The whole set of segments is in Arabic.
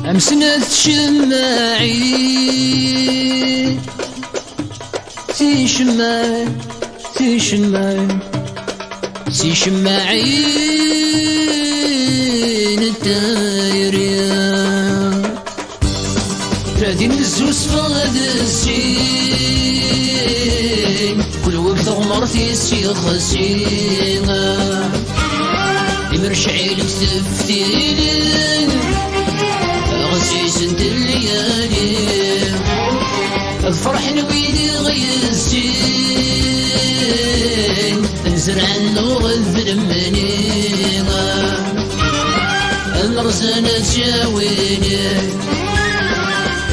أمسنا تشماعي تشماعي تشماعي تشماعي الدايرة رادي نزوز فغد السين كل وقت غمرتي السيخسين يمرشعي لك تفتيلين غسيس انت الليالي الفرح نويدي غيسين نزرع النور الذلمني الرزانة تجاويني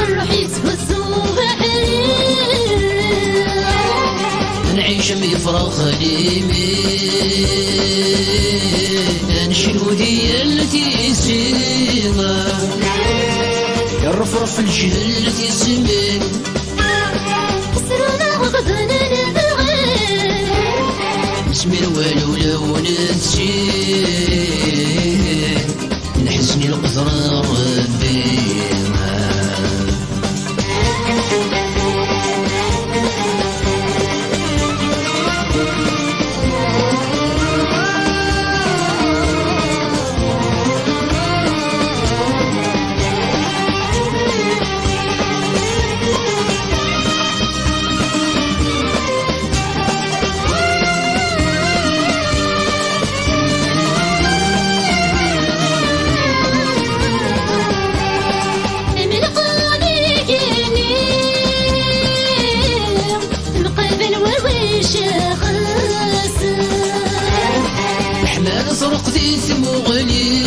الروح يتوسو بحري نعيش بفراغ خليمي نشلو ديالتي سيغا يرفرف الجهل التي سمين سرونا وغضنا نبغي نسمير والو لو نتسين نحزني القدرة ربي سرق ذي ثموغني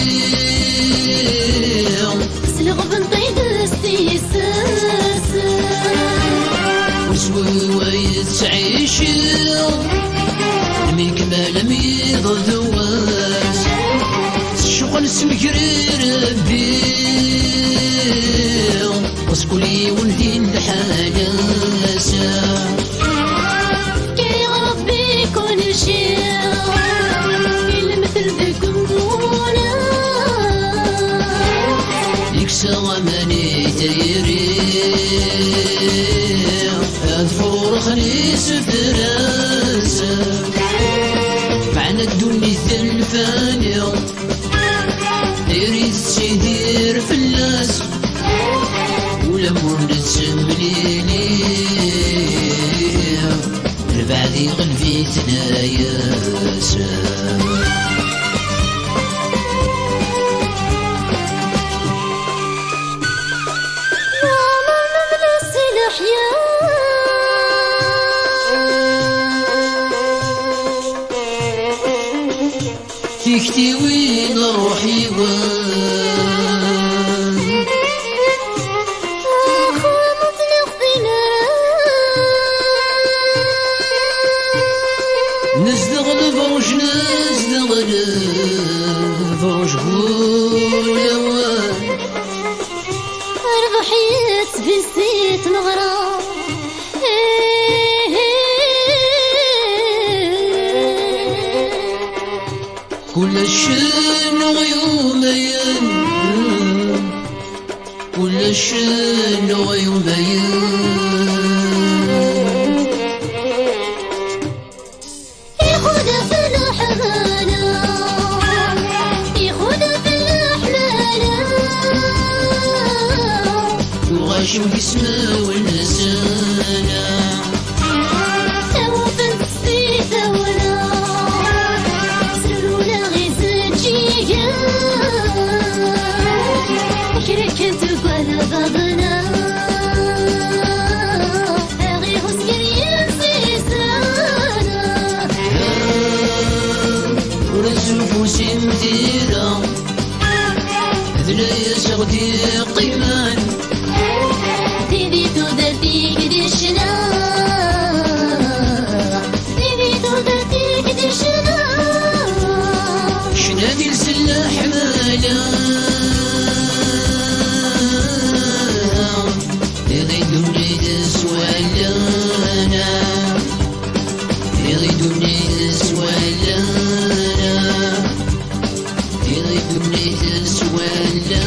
سلغ بنطيد السيساس وسوي ويد تعيش من كمال ميض ذواس الشغل سمكري ربي وسكولي ولدي الحالاسة كي ربي كل شيء سوامني تيري أذفر خليس فراسة معنى الدنيا الثلفانية يريد تسيدير في اللاس ولمور نتسمليني البعدي قلبي تناياسة تكتي وين روحي وين خامت لغدنا نزدغل فروش نزدغل فروش قولوان ربحيت بسيت مغرام كل شيء غيومين كل شيء غيومين يخوض في الأحمالة يخوض في الأحمالة يغاشم بسمه والنسانة سمتيرا ذلا يسغدي قيمان تيدي تودتي كدشنا تيدي تودتي كدشنا شنادي السلاح مالا يغي دوني دسوالانا يغي دوني دسوالانا يغي دوني دسوالانا